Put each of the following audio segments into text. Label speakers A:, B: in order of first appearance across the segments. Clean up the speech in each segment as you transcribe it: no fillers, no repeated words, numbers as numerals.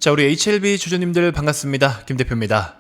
A: 자, 우리 HLB 주주님들 반갑습니다. 김 대표입니다.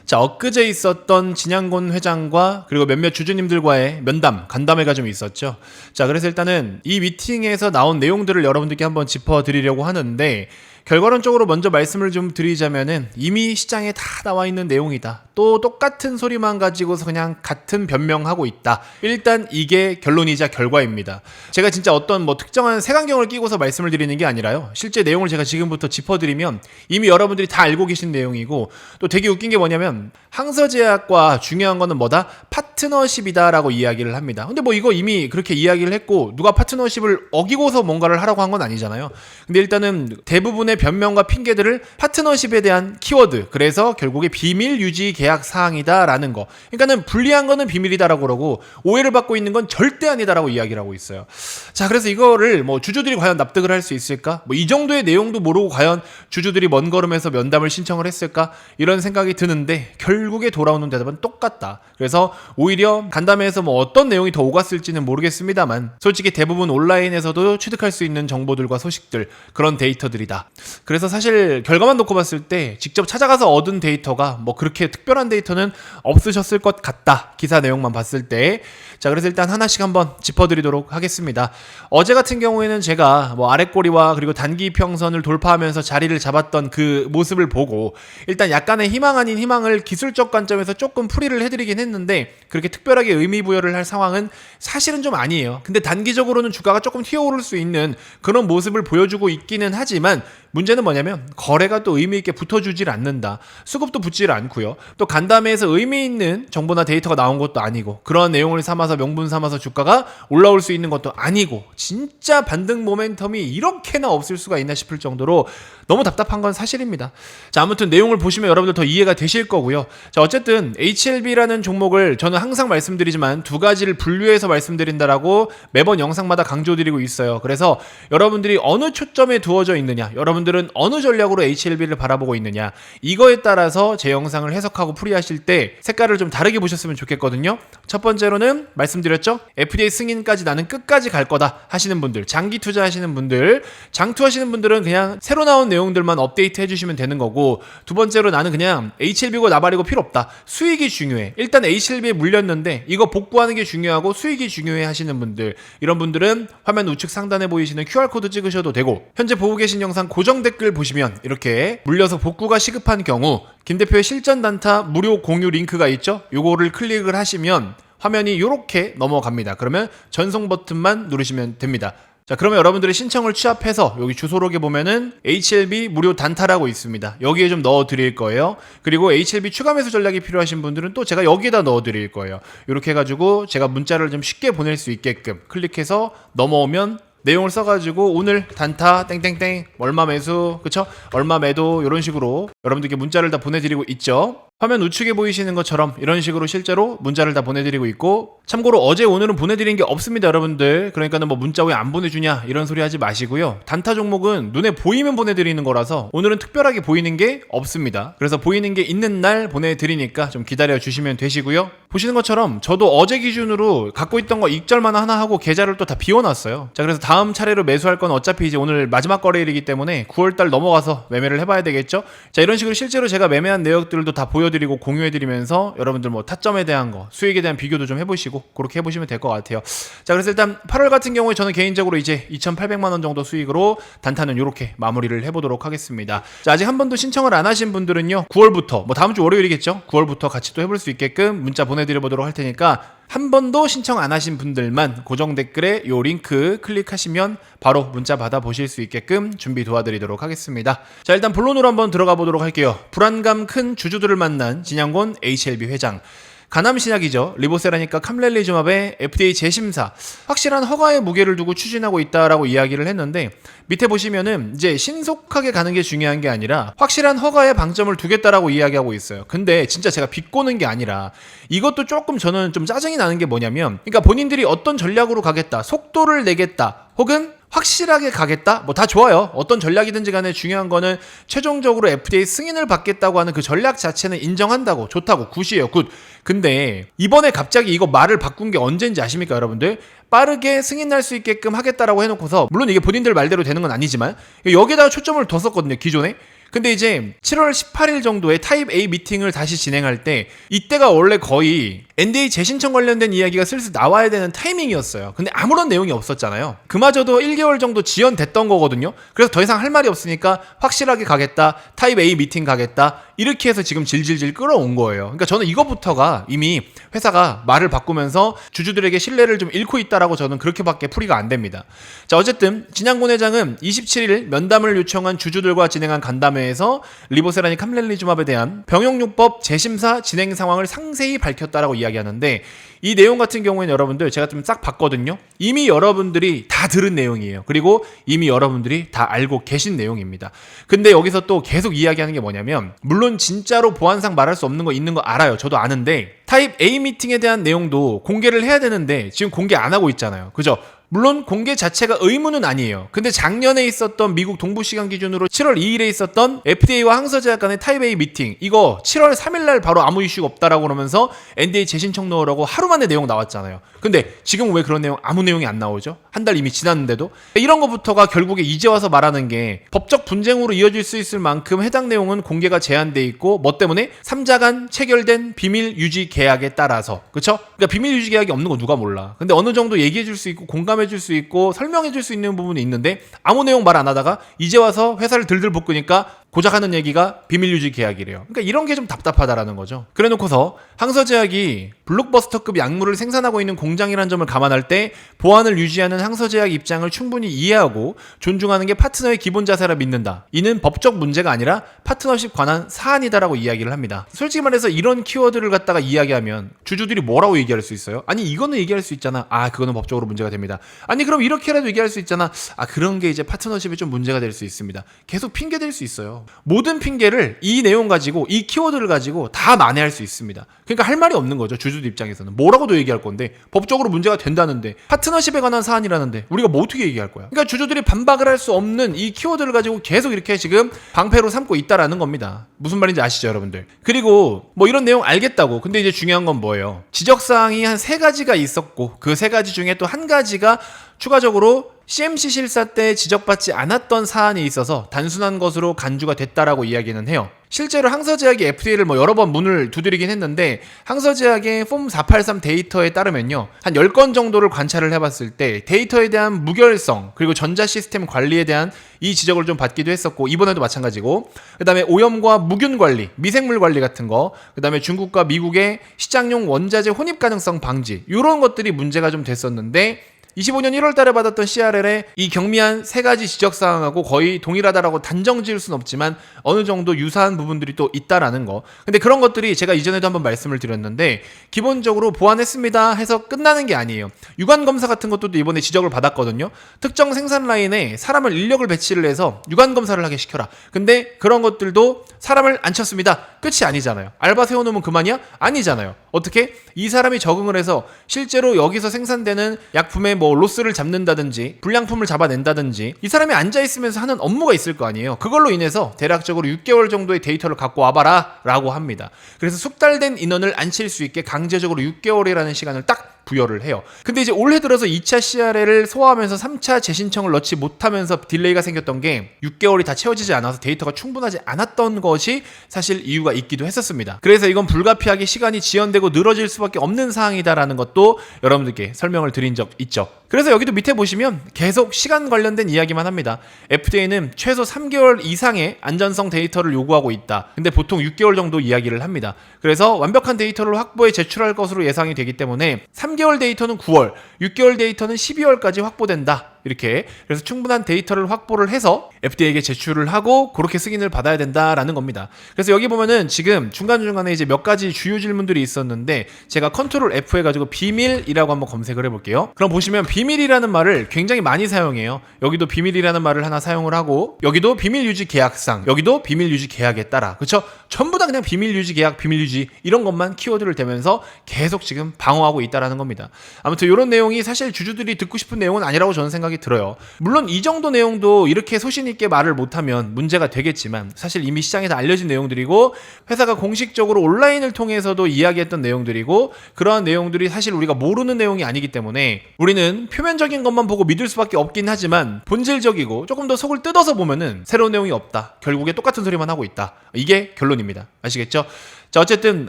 A: 자, 엊그제 있었던 진양곤 회장과 그리고 몇몇 주주님들과의 간담회가 좀 있었죠. 자, 그래서 일단은 이 미팅에서 나온 내용들을 여러분들께 한번 짚어드리려고 하는데, 결과론적으로 먼저 말씀을 좀 드리자면은 이미 시장에 다 나와 있는 내용이다. 또 똑같은 소리만 가지고서 그냥 같은 변명하고 있다. 일단 이게 결론이자 결과입니다. 제가 진짜 어떤 특정한 색안경을 끼고서 말씀을 드리는 게 아니라요. 실제 내용을 제가 지금부터 짚어드리면 이미 여러분들이 다 알고 계신 내용이고, 또 되게 웃긴 게 뭐냐면 항서제약과 중요한 거는 뭐다? 파트너십이다라고 이야기를 합니다. 근데 이거 이미 그렇게 이야기를 했고 누가 파트너십을 어기고서 뭔가를 하라고 한 건 아니잖아요. 근데 일단은 대부분의 변명과 핑계들을 파트너십에 대한 키워드, 그래서 결국에 비밀 유지 계약 사항이다라는 거. 그러니까는 불리한 거는 비밀이다라고 그러고 오해를 받고 있는 건 절대 아니다라고 이야기를 하고 있어요. 자, 그래서 이거를 주주들이 과연 납득을 할 수 있을까? 이 정도의 내용도 모르고 과연 주주들이 먼 걸음에서 면담을 신청을 했을까? 이런 생각이 드는데 결국에 돌아오는 대답은 똑같다. 그래서 오히려 간담회에서 어떤 내용이 더 오갔을지는 모르겠습니다만 솔직히 대부분 온라인에서도 취득할 수 있는 정보들과 소식들, 그런 데이터들이다. 그래서 사실 결과만 놓고 봤을 때 직접 찾아가서 얻은 데이터가 그렇게 특별한 데이터는 없으셨을 것 같다. 기사 내용만 봤을 때. 자, 그래서 일단 하나씩 한번 짚어드리도록 하겠습니다. 어제 같은 경우에는 제가 아랫꼬리와 그리고 단기 평선을 돌파하면서 자리를 잡았던 그 모습을 보고 일단 약간의 희망 아닌 희망을 기술적 관점에서 조금 풀이를 해드리긴 했는데 그렇게 특별하게 의미 부여를 할 상황은 사실은 좀 아니에요. 근데 단기적으로는 주가가 조금 튀어오를 수 있는 그런 모습을 보여주고 있기는 하지만 문제는 뭐냐면 거래가 또 의미 있게 붙어주질 않는다. 수급도 붙질 않고요. 또 간담회에서 의미 있는 정보나 데이터가 나온 것도 아니고 그런 내용을 삼아서 명분 삼아서 주가가 올라올 수 있는 것도 아니고 진짜 반등 모멘텀이 이렇게나 없을 수가 있나 싶을 정도로 너무 답답한 건 사실입니다. 자, 아무튼 내용을 보시면 여러분들 더 이해가 되실 거고요. 자, 어쨌든 HLB라는 종목을 저는 항상 말씀드리지만 두 가지를 분류해서 말씀드린다라고 매번 영상마다 강조드리고 있어요. 그래서 여러분들이 어느 초점에 두어져 있느냐, 여러분들은 어느 전략으로 HLB를 바라보고 있느냐, 이거에 따라서 제 영상을 해석하고 풀이하실 때 색깔을 좀 다르게 보셨으면 좋겠거든요. 첫 번째로는 말씀드렸죠. FDA 승인까지 나는 끝까지 갈 거다 하시는 분들, 장기 투자하시는 분들, 장투하시는 분들은 그냥 새로 나온 내용들만 업데이트 해주시면 되는 거고, 두 번째로 나는 그냥 HLB고 나발이고 필요 없다. 수익이 중요해. 일단 HLB에 물렸는데 이거 복구하는 게 중요하고 수익이 중요해 하시는 분들, 이런 분들은 화면 우측 상단에 보이시는 QR코드 찍으셔도 되고, 현재 보고 계신 영상 고정 댓글 보시면 이렇게 물려서 복구가 시급한 경우 김 대표의 실전 단타 무료 공유 링크가 있죠. 요거를 클릭을 하시면 화면이 이렇게 넘어갑니다. 그러면 전송 버튼만 누르시면 됩니다. 자, 그러면 여러분들이 신청을 취합해서 여기 주소록에 보면은 HLB 무료 단타라고 있습니다. 여기에 좀 넣어 드릴 거예요. 그리고 HLB 추가 매수 전략이 필요하신 분들은 또 제가 여기에다 넣어 드릴 거예요. 이렇게 해가지고 제가 문자를 좀 쉽게 보낼 수 있게끔 클릭해서 넘어오면 내용을 써가지고 오늘 단타 땡땡땡 얼마 매수, 그쵸? 얼마 매도, 이런 식으로 여러분들께 문자를 다 보내드리고 있죠. 화면 우측에 보이시는 것처럼 이런 식으로 실제로 문자를 다 보내드리고 있고, 참고로 어제 오늘은 보내드린 게 없습니다, 여러분들. 그러니까는 문자 왜 안 보내주냐 이런 소리 하지 마시고요. 단타 종목은 눈에 보이면 보내드리는 거라서 오늘은 특별하게 보이는 게 없습니다. 그래서 보이는 게 있는 날 보내드리니까 좀 기다려 주시면 되시고요. 보시는 것처럼 저도 어제 기준으로 갖고 있던 거 익절만 하나 하고 계좌를 또 다 비워놨어요. 자, 그래서 다음 차례로 매수할 건 어차피 이제 오늘 마지막 거래일이기 때문에 9월달 넘어가서 매매를 해봐야 되겠죠. 자, 이런 식으로 실제로 제가 매매한 내역들도 다 보여드리고 공유해드리면서 여러분들 타점에 대한 거, 수익에 대한 비교도 좀 해보시고 그렇게 해보시면 될 것 같아요. 자, 그래서 일단 8월 같은 경우에 저는 개인적으로 이제 2,800만원 정도 수익으로 단타는 이렇게 마무리를 해보도록 하겠습니다. 자, 아직 한 번도 신청을 안 하신 분들은요, 9월부터 다음 주 월요일이겠죠. 9월부터 같이 또 해볼 수 있게끔 문자 보내드려보도록 할 테니까 한 번도 신청 안 하신 분들만 고정 댓글에 요 링크 클릭하시면 바로 문자 받아보실 수 있게끔 준비 도와드리도록 하겠습니다. 자, 일단 본론으로 한번 들어가 보도록 할게요. 불안감 큰 주주들을 만난 진양곤 HLB 회장. 가남신약이죠. 리보세라니까 캄렐리즈맙의 FDA 재심사, 확실한 허가의 무게를 두고 추진하고 있다라고 이야기를 했는데, 밑에 보시면은 이제 신속하게 가는 게 중요한 게 아니라 확실한 허가에 방점을 두겠다라고 이야기하고 있어요. 근데 진짜 제가 비꼬는 게 아니라 이것도 조금 저는 좀 짜증이 나는 게 뭐냐면, 그러니까 본인들이 어떤 전략으로 가겠다, 속도를 내겠다, 혹은 확실하게 가겠다? 다 좋아요. 어떤 전략이든지 간에 중요한 거는 최종적으로 FDA 승인을 받겠다고 하는 그 전략 자체는 인정한다고, 좋다고, 굿이에요, 굿. 근데 이번에 갑자기 이거 말을 바꾼 게 언제인지 아십니까, 여러분들? 빠르게 승인날 수 있게끔 하겠다라고 해놓고서, 물론 이게 본인들 말대로 되는 건 아니지만 여기에다가 초점을 뒀었거든요, 기존에. 근데 이제 7월 18일 정도에 타입 A 미팅을 다시 진행할 때 이때가 원래 거의 NDA 재신청 관련된 이야기가 슬슬 나와야 되는 타이밍이었어요. 근데 아무런 내용이 없었잖아요. 그마저도 1개월 정도 지연됐던 거거든요. 그래서 더 이상 할 말이 없으니까 확실하게 가겠다, 타입 A 미팅 가겠다, 이렇게 해서 지금 질질질 끌어온 거예요. 그러니까 저는 이거부터가 이미 회사가 말을 바꾸면서 주주들에게 신뢰를 좀 잃고 있다라고 저는 그렇게밖에 풀이가 안 됩니다. 자, 어쨌든 진양곤 회장은 27일 면담을 요청한 주주들과 진행한 간담회에서 리보세라닉 함렐리주맙에 대한 병용요법 재심사 진행 상황을 상세히 밝혔다라고 이야기하는데, 이 내용 같은 경우에는 여러분들 제가 좀 싹 봤거든요. 이미 여러분들이 다 들은 내용이에요. 그리고 이미 여러분들이 다 알고 계신 내용입니다. 근데 여기서 또 계속 이야기하는 게 뭐냐면, 물론 진짜로 보안상 말할 수 없는 거 있는 거 알아요. 저도 아는데 타입 A 미팅에 대한 내용도 공개를 해야 되는데 지금 공개 안 하고 있잖아요. 그죠? 물론 공개 자체가 의무는 아니에요. 근데 작년에 있었던 미국 동부 시간 기준으로 7월 2일에 있었던 FDA와 항서제약 간의 타입 A 미팅, 이거 7월 3일날 바로 아무 이슈가 없다라고 그러면서 NDA 재신청 넣으라고 하루 만에 내용 나왔잖아요. 근데 지금 왜 그런 내용, 아무 내용이 안 나오죠? 한 달 이미 지났는데도. 이런 것부터가 결국에 이제 와서 말하는 게 법적 분쟁으로 이어질 수 있을 만큼 해당 내용은 공개가 제한돼 있고, 뭐 때문에 3자 간 체결된 비밀 유지 계약에 따라서. 그쵸? 그러니까 비밀 유지 계약이 없는 거 누가 몰라. 근데 어느 정도 얘기해 줄 수 있고 공감해 줄 수 있고 설명해 줄 수 있는 부분이 있는데 아무 내용 말 안 하다가 이제 와서 회사를 들들 볶으니까 고작 하는 얘기가 비밀 유지 계약이래요. 그러니까 이런 게 좀 답답하다라는 거죠. 그래 놓고서 항서제약이 블록버스터급 약물을 생산하고 있는 공장이라는 점을 감안할 때 보안을 유지하는 항서제약 입장을 충분히 이해하고 존중하는 게 파트너의 기본 자세라 믿는다. 이는 법적 문제가 아니라 파트너십 관한 사안이다라고 이야기를 합니다. 솔직히 말해서 이런 키워드를 갖다가 이야기하면 주주들이 뭐라고 얘기할 수 있어요? 아니 이거는 얘기할 수 있잖아. 아 그거는 법적으로 문제가 됩니다. 아니 그럼 이렇게라도 얘기할 수 있잖아. 아 그런 게 이제 파트너십에 좀 문제가 될 수 있습니다. 계속 핑계 댈 수 있어요. 모든 핑계를 이 내용 가지고, 이 키워드를 가지고 다 만회할 수 있습니다. 그러니까 할 말이 없는 거죠. 주주들 입장에서는 뭐라고도 얘기할 건데, 법적으로 문제가 된다는데, 파트너십에 관한 사안이라는데 우리가 뭐 어떻게 얘기할 거야. 그러니까 주주들이 반박을 할 수 없는 이 키워드를 가지고 계속 이렇게 지금 방패로 삼고 있다라는 겁니다. 무슨 말인지 아시죠 여러분들? 그리고 뭐 이런 내용 알겠다고, 근데 이제 중요한 건 뭐예요? 지적사항이 한 3가지가 있었고 그 3가지 중에 또 한 가지가 추가적으로 CMC 실사 때 지적받지 않았던 사안이 있어서 단순한 것으로 간주가 됐다라고 이야기는 해요. 실제로 항서제약이 FDA를 뭐 여러 번 문을 두드리긴 했는데, 항서제약의 폼 483 데이터에 따르면요, 한 10건 정도를 관찰을 해봤을 때 데이터에 대한 무결성, 그리고 전자 시스템 관리에 대한 이 지적을 좀 받기도 했었고, 이번에도 마찬가지고, 그 다음에 오염과 무균 관리, 미생물 관리 같은 거, 그 다음에 중국과 미국의 시장용 원자재 혼입 가능성 방지, 이런 것들이 문제가 좀 됐었는데, 25년 1월 달에 받았던 CRL의 이 경미한 3가지 지적사항하고 거의 동일하다라고 단정 지을 순 없지만 어느 정도 유사한 부분들이 또 있다라는 거. 근데 그런 것들이 제가 이전에도 한번 말씀을 드렸는데, 기본적으로 보완했습니다 해서 끝나는 게 아니에요. 유관검사 같은 것도 이번에 지적을 받았거든요. 특정 생산 라인에 사람을 인력을 배치를 해서 유관검사를 하게 시켜라. 근데 그런 것들도 사람을 안 쳤습니다. 끝이 아니잖아요. 알바 세워놓으면 그만이야? 아니잖아요. 어떻게? 이 사람이 적응을 해서 실제로 여기서 생산되는 약품의 뭐 로스를 잡는다든지 불량품을 잡아낸다든지 이 사람이 앉아있으면서 하는 업무가 있을 거 아니에요. 그걸로 인해서 대략적으로 6개월 정도의 데이터를 갖고 와봐라 라고 합니다. 그래서 숙달된 인원을 앉힐 수 있게 강제적으로 6개월이라는 시간을 딱 부여를 해요. 근데 이제 올해 들어서 2차 CRL을 소화하면서 3차 재신청을 넣지 못하면서 딜레이가 생겼던 게 6개월이 다 채워지지 않아서 데이터가 충분하지 않았던 것이 사실 이유가 있기도 했었습니다. 그래서 이건 불가피하게 시간이 지연되고 늘어질 수밖에 없는 사항이다라는 것도 여러분들께 설명을 드린 적 있죠. 그래서 여기도 밑에 보시면 계속 시간 관련된 이야기만 합니다. FDA는 최소 3개월 이상의 안전성 데이터를 요구하고 있다. 근데 보통 6개월 정도 이야기를 합니다. 그래서 완벽한 데이터를 확보해 제출할 것으로 예상이 되기 때문에 3개월 데이터는 9월, 6개월 데이터는 12월까지 확보된다. 이렇게. 그래서 충분한 데이터를 확보를 해서 FDA에게 제출을 하고 그렇게 승인을 받아야 된다라는 겁니다. 그래서 여기 보면은 지금 중간중간에 이제 몇 가지 주요 질문들이 있었는데 제가 컨트롤 F 해가지고 비밀이라고 한번 검색을 해볼게요. 그럼 보시면 비밀이라는 말을 굉장히 많이 사용해요. 여기도 비밀이라는 말을 하나 사용을 하고, 여기도 비밀 유지 계약상, 여기도 비밀 유지 계약에 따라, 그쵸? 전부 다 그냥 비밀 유지 계약, 비밀 유지 이런 것만 키워드를 대면서 계속 지금 방어하고 있다라는 겁니다. 아무튼 이런 내용이 사실 주주들이 듣고 싶은 내용은 아니라고 저는 생각이 들어요. 물론 이 정도 내용도 이렇게 소신 있게 말을 못하면 문제가 되겠지만 사실 이미 시장에서 알려진 내용들이고 회사가 공식적으로 온라인을 통해서도 이야기했던 내용들이고 그러한 내용들이 사실 우리가 모르는 내용이 아니기 때문에 우리는 표면적인 것만 보고 믿을 수밖에 없긴 하지만 본질적이고 조금 더 속을 뜯어서 보면은 새로운 내용이 없다. 결국에 똑같은 소리만 하고 있다. 이게 결론입니다. 아시겠죠? 자, 어쨌든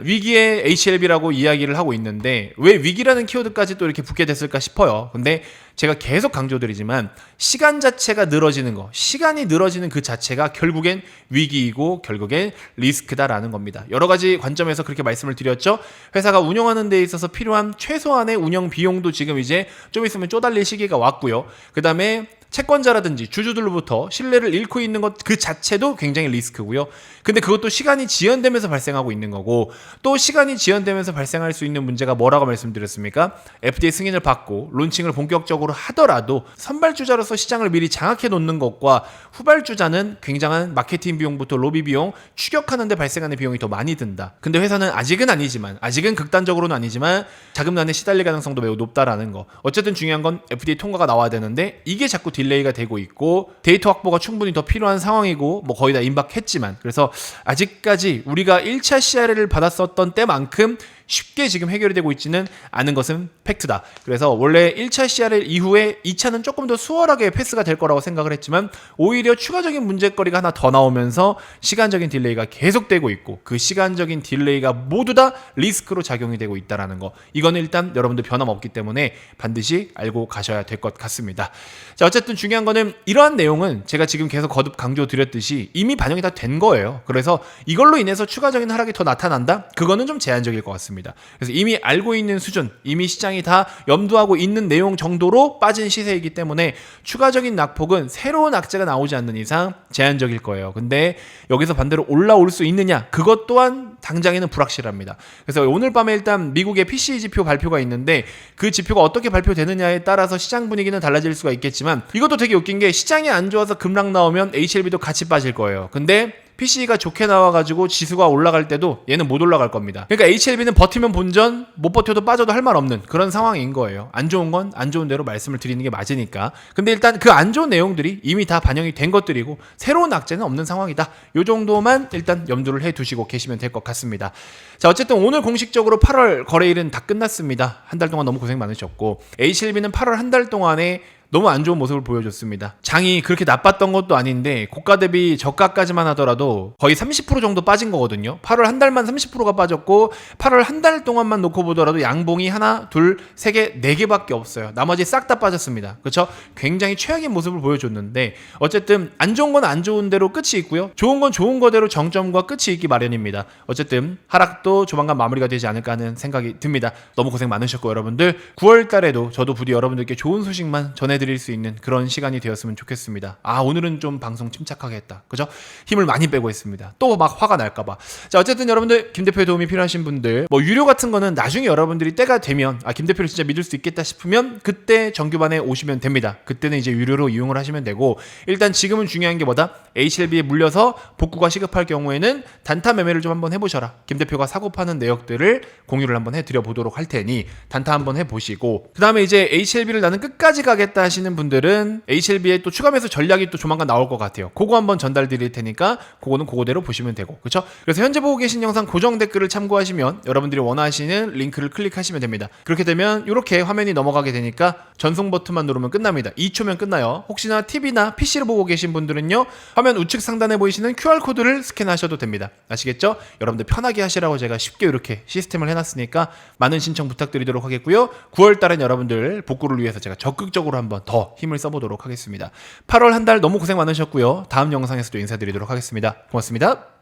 A: 위기의 HLB라고 이야기를 하고 있는데 왜 위기라는 키워드까지 또 이렇게 붙게 됐을까 싶어요. 근데 제가 계속 강조드리지만 시간 자체가 늘어지는 거, 시간이 늘어지는 그 자체가 결국엔 위기이고 결국엔 리스크다라는 겁니다. 여러 가지 관점에서 그렇게 말씀을 드렸죠. 회사가 운영하는 데 있어서 필요한 최소한의 운영 비용도 지금 이제 좀 있으면 쪼달릴 시기가 왔고요. 그 다음에 채권자라든지 주주들로부터 신뢰를 잃고 있는 것 그 자체도 굉장히 리스크고요. 근데 그것도 시간이 지연되면서 발생하고 있는 거고 또 시간이 지연되면서 발생할 수 있는 문제가 뭐라고 말씀드렸습니까? FDA 승인을 받고 론칭을 본격적으로 하더라도 선발주자로서 시장을 미리 장악해 놓는 것과 후발주자는 굉장한 마케팅 비용부터 로비 비용 추격하는 데 발생하는 비용이 더 많이 든다. 근데 회사는 아직은 극단적으로는 아니지만 자금난에 시달릴 가능성도 매우 높다라는 거. 어쨌든 중요한 건 FDA 통과가 나와야 되는데 이게 자꾸 딜레이가 되고 있고 데이터 확보가 충분히 더 필요한 상황이고 뭐 거의 다 임박했지만 그래서 아직까지 우리가 1차 CRL을 받았었던 때만큼 쉽게 지금 해결이 되고 있지는 않은 것은 팩트다. 그래서 원래 1차 CRL 이후에 2차는 조금 더 수월하게 패스가 될 거라고 생각을 했지만 오히려 추가적인 문제거리가 하나 더 나오면서 시간적인 딜레이가 계속되고 있고 그 시간적인 딜레이가 모두 다 리스크로 작용이 되고 있다는 거. 이거는 일단 여러분들 변함없기 때문에 반드시 알고 가셔야 될 것 같습니다. 자, 어쨌든 중요한 거는 이러한 내용은 제가 지금 계속 거듭 강조드렸듯이 이미 반영이 다 된 거예요. 그래서 이걸로 인해서 추가적인 하락이 더 나타난다? 그거는 좀 제한적일 것 같습니다. 그래서 이미 알고 있는 수준, 이미 시장이 다 염두하고 있는 내용 정도로 빠진 시세이기 때문에 추가적인 낙폭은 새로운 악재가 나오지 않는 이상 제한적일 거예요. 근데 여기서 반대로 올라올 수 있느냐? 그것 또한 당장에는 불확실합니다. 그래서 오늘 밤에 일단 미국의 PCE 지표 발표가 있는데 그 지표가 어떻게 발표되느냐에 따라서 시장 분위기는 달라질 수가 있겠지만 이것도 되게 웃긴 게 시장이 안 좋아서 급락 나오면 HLB도 같이 빠질 거예요. 근데 PCE가 좋게 나와가지고 지수가 올라갈 때도 얘는 못 올라갈 겁니다. 그러니까 HLB는 버티면 본전, 못 버텨도 빠져도 할 말 없는 그런 상황인 거예요. 안 좋은 건 안 좋은 대로 말씀을 드리는 게 맞으니까. 근데 일단 그 안 좋은 내용들이 이미 다 반영이 된 것들이고 새로운 악재는 없는 상황이다. 요 정도만 일단 염두를 해두시고 계시면 될 것 같습니다. 자, 어쨌든 오늘 공식적으로 8월 거래일은 다 끝났습니다. 한 달 동안 너무 고생 많으셨고 HLB는 8월 한 달 동안에 너무 안 좋은 모습을 보여줬습니다. 장이 그렇게 나빴던 것도 아닌데 고가 대비 저가까지만 하더라도 거의 30% 정도 빠진 거거든요. 8월 한 달만 30%가 빠졌고 8월 한 달 동안만 놓고 보더라도 양봉이 하나, 둘, 세 개, 네 개밖에 없어요. 나머지 싹 다 빠졌습니다. 그렇죠? 굉장히 최악의 모습을 보여줬는데 어쨌든 안 좋은 건 안 좋은 대로 끝이 있고요. 좋은 건 좋은 거대로 정점과 끝이 있기 마련입니다. 어쨌든 하락도 조만간 마무리가 되지 않을까 하는 생각이 듭니다. 너무 고생 많으셨고 여러분들 9월 달에도 저도 부디 여러분들께 좋은 소식만 전해드릴 수 있는 그런 시간이 되었으면 좋겠습니다. 아, 오늘은 좀 방송 침착하게 했다. 그죠? 힘을 많이 빼고 했습니다. 또 막 화가 날까봐. 자, 어쨌든 여러분들 김 대표의 도움이 필요하신 분들 뭐 유료 같은 거는 나중에 여러분들이 때가 되면 김 대표를 진짜 믿을 수 있겠다 싶으면 그때 정규반에 오시면 됩니다. 그때는 이제 유료로 이용을 하시면 되고 일단 지금은 중요한 게 뭐다? HLB에 물려서 복구가 시급할 경우에는 단타 매매를 좀 한번 해보셔라. 김 대표가 사고 파는 내역들을 공유를 한번 해드려 보도록 할 테니 단타 한번 해보시고 그 다음에 이제 HLB를 나는 끝까지 가겠다 하시는 분들은 HLB에 또 추가 매수 전략이 또 조만간 나올 것 같아요. 그거 한번 전달 드릴 테니까 그거는 그거대로 보시면 되고 그렇죠? 그래서 현재 보고 계신 영상 고정 댓글을 참고하시면 여러분들이 원하시는 링크를 클릭하시면 됩니다. 그렇게 되면 이렇게 화면이 넘어가게 되니까 전송 버튼만 누르면 끝납니다. 2초면 끝나요. 혹시나 TV나 PC로 보고 계신 분들은요 화면 우측 상단에 보이시는 QR코드를 스캔하셔도 됩니다. 아시겠죠? 여러분들 편하게 하시라고 제가 쉽게 이렇게 시스템을 해놨으니까 많은 신청 부탁드리도록 하겠고요. 9월 달엔 여러분들 복구를 위해서 제가 적극적으로 한번 더 힘을 써보도록 하겠습니다. 8월 한 달 너무 고생 많으셨고요. 다음 영상에서도 인사드리도록 하겠습니다. 고맙습니다.